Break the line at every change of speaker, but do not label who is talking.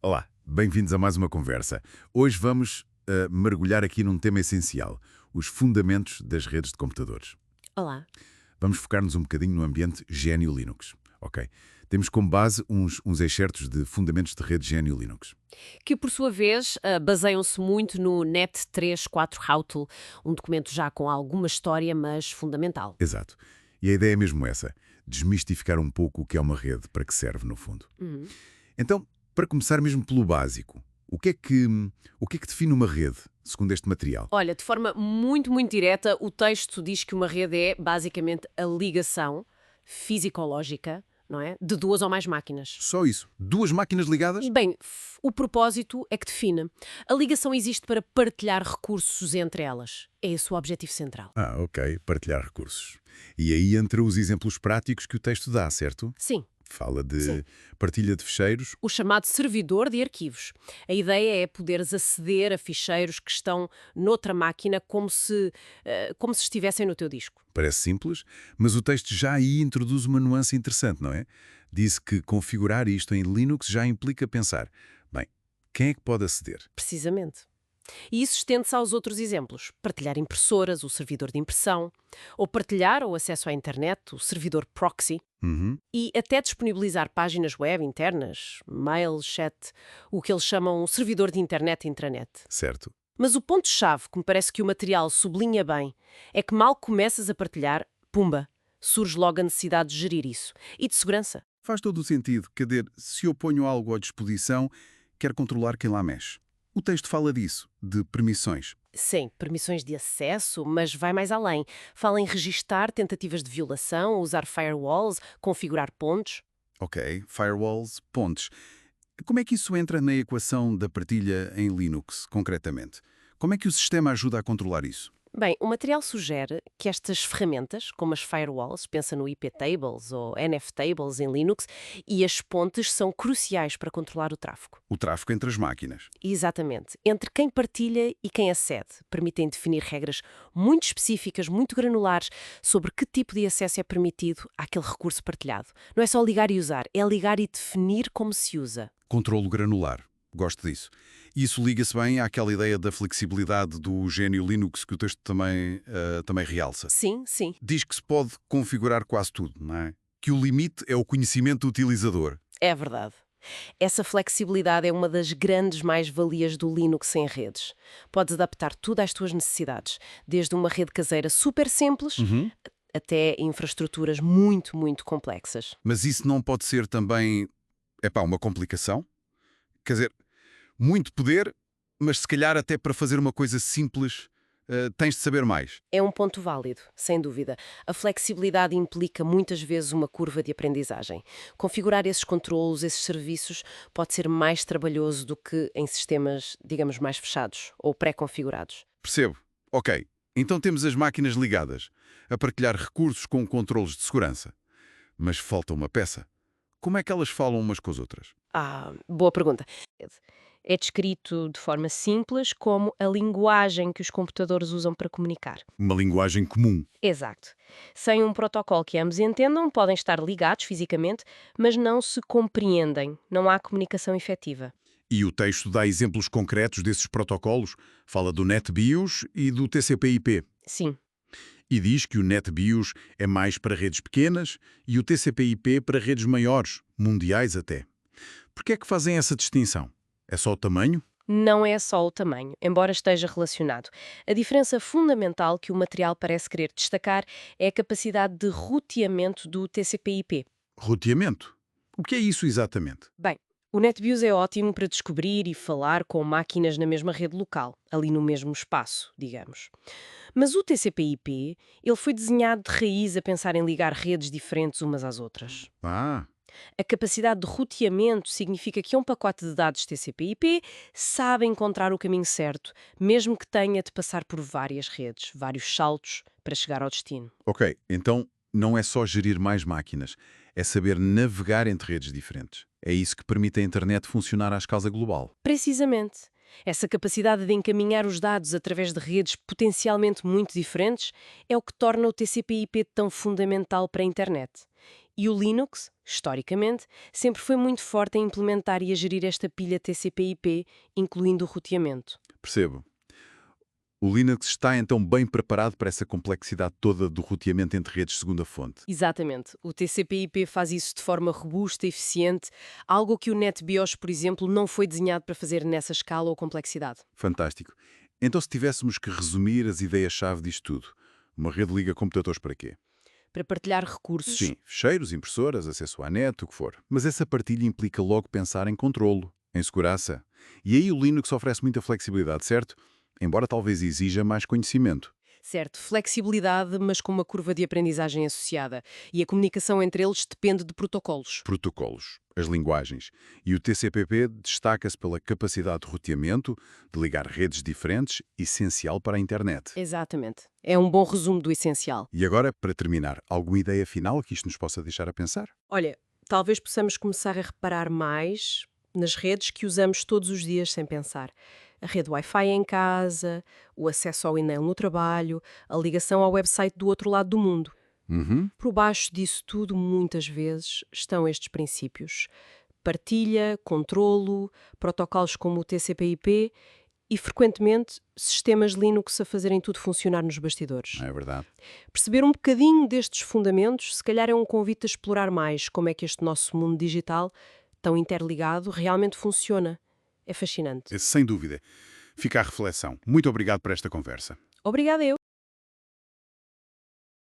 Olá, bem-vindos a mais uma conversa. Hoje vamos mergulhar aqui num tema essencial, os fundamentos das redes de computadores.
Olá.
Vamos focar-nos um bocadinho no ambiente GNU Linux, ok? Temos como base uns excertos de fundamentos de rede GNU Linux.
Que, por sua vez, baseiam-se muito no NET 3.4 Houghton, um documento já com alguma história, mas fundamental.
Exato. E a ideia é mesmo essa, desmistificar um pouco o que é uma rede, para que serve, no fundo.
Uhum.
Então, para começar mesmo pelo básico, o que é que define uma rede, segundo este material?
Olha, de forma muito direta, o texto diz que uma rede é, basicamente, a ligação fisicológica, não é? De duas ou mais máquinas.
Só isso. Duas máquinas ligadas?
Bem, o propósito é que define. A ligação existe para partilhar recursos entre elas. É esse o objetivo central.
Ah, ok. Partilhar recursos. E aí entra os exemplos práticos que o texto dá, certo?
Sim.
Fala de
Sim.
partilha de ficheiros.
O chamado servidor de arquivos. A ideia é poderes aceder a ficheiros que estão noutra máquina como se estivessem no teu disco.
Parece simples, mas o texto já aí introduz uma nuance interessante, não é? Diz que configurar isto em Linux já implica pensar, bem, quem é que pode aceder?
Precisamente. E isso estende-se aos outros exemplos. Partilhar impressoras, o servidor de impressão, ou partilhar o acesso à internet, o servidor proxy,
Uhum,
e até disponibilizar páginas web internas, mail, chat, o que eles chamam um servidor de internet intranet.
certo.
Mas o ponto-chave, que me parece que o material sublinha bem, é que mal começas a partilhar, pumba, surge logo a necessidade de gerir isso. E de segurança.
Faz todo o sentido, quer dizer, se eu ponho algo à disposição, quero controlar quem lá mexe. O texto fala disso, de permissões.
Sim, permissões de acesso, mas vai mais além. Fala em registar tentativas de violação, usar firewalls, configurar pontos.
Ok, firewalls, pontes. Como é que isso entra na equação da partilha em Linux, concretamente? Como é que o sistema ajuda a controlar isso?
Bem, o material sugere que estas ferramentas, como as firewalls, pensa no IP-tables ou NF-tables em Linux, e as pontes são cruciais para controlar o tráfego.
O tráfego entre as máquinas.
Exatamente. Entre quem partilha e quem acede. Permitem definir regras muito específicas, muito granulares, sobre que tipo de acesso é permitido àquele recurso partilhado. Não é só ligar e usar, é ligar e definir como se usa.
Controlo granular. Gosto disso. Isso liga-se bem àquela ideia da flexibilidade do GNU Linux que o texto também realça.
Sim, sim.
Diz que se pode configurar quase tudo, não é? Que o limite é o conhecimento do utilizador.
É verdade. Essa flexibilidade é uma das grandes mais-valias do Linux em redes. Podes adaptar tudo às tuas necessidades, desde uma rede caseira super simples até infraestruturas muito complexas.
Mas isso não pode ser também, uma complicação? Quer dizer, muito poder, mas se calhar até para fazer uma coisa simples, tens de saber mais.
É um ponto válido, sem dúvida. A flexibilidade implica muitas vezes uma curva de aprendizagem. Configurar esses controlos, esses serviços, pode ser mais trabalhoso do que em sistemas, digamos, mais fechados ou pré-configurados.
Percebo. Ok, então temos as máquinas ligadas, a partilhar recursos com controlos de segurança. Mas falta uma peça. Como é que elas falam umas com as outras?
Ah, boa pergunta. É descrito de forma simples como a linguagem que os computadores usam para comunicar.
Uma linguagem comum.
Exato. Sem um protocolo que ambos entendam, podem estar ligados fisicamente, mas não se compreendem. Não há comunicação efetiva.
E o texto dá exemplos concretos desses protocolos. Fala do NetBIOS e do TCP/IP.
Sim.
E diz que o NetBIOS é mais para redes pequenas e o TCP/IP para redes maiores, mundiais até. Por que é que fazem essa distinção? É só o tamanho?
Não é só o tamanho, embora esteja relacionado. A diferença fundamental que o material parece querer destacar é a capacidade de roteamento do TCP/IP.
Roteamento? O que é isso exatamente?
Bem, o NetBIOS é ótimo para descobrir e falar com máquinas na mesma rede local, ali no mesmo espaço, digamos. Mas o TCP/IP, ele foi desenhado de raiz a pensar em ligar redes diferentes umas às outras.
Ah,
A capacidade de roteamento significa que um pacote de dados TCP/IP sabe encontrar o caminho certo, mesmo que tenha de passar por várias redes, vários saltos para chegar ao destino.
ok. Então não é só gerir mais máquinas, é saber navegar entre redes diferentes. É isso que permite a internet funcionar à escala global.
Precisamente. Essa capacidade de encaminhar os dados através de redes potencialmente muito diferentes é o que torna o TCP/IP tão fundamental para a internet. E o Linux, historicamente, sempre foi muito forte em implementar e a gerir esta pilha TCP/IP, incluindo o roteamento.
Percebo. O Linux está então bem preparado para essa complexidade toda do roteamento entre redes segunda fonte.
Exatamente. O TCP/IP faz isso de forma robusta e eficiente, algo que o NetBIOS, por exemplo, não foi desenhado para fazer nessa escala ou complexidade.
Fantástico. Então, se tivéssemos que resumir as ideias-chave disto tudo, uma rede liga computadores para quê?
Para partilhar recursos.
Sim, ficheiros, impressoras, acesso à net, o que for. Mas essa partilha implica logo pensar em controlo, em segurança. E aí o Linux oferece muita flexibilidade, certo? Embora talvez exija mais conhecimento.
Certo, flexibilidade, mas com uma curva de aprendizagem associada. E a comunicação entre eles depende de protocolos.
Protocolos, as linguagens. E o TCP/IP destaca-se pela capacidade de roteamento, de ligar redes diferentes, essencial para a internet.
Exatamente. É um bom resumo do essencial.
E agora, para terminar, alguma ideia final que isto nos possa deixar a pensar?
Olha, talvez possamos começar a reparar mais nas redes que usamos todos os dias sem pensar. A rede Wi-Fi em casa, o acesso ao e-mail no trabalho, a ligação ao website do outro lado do mundo.
Uhum.
Por baixo disso tudo, muitas vezes, estão estes princípios. Partilha, controlo, protocolos como o TCP/IP e, frequentemente, sistemas Linux a fazerem tudo funcionar nos bastidores.
É verdade.
Perceber um bocadinho destes fundamentos, se calhar é um convite a explorar mais como é que este nosso mundo digital, tão interligado, realmente funciona. É fascinante.
Sem dúvida. Fica a reflexão. Muito obrigado por esta conversa.
Obrigada eu.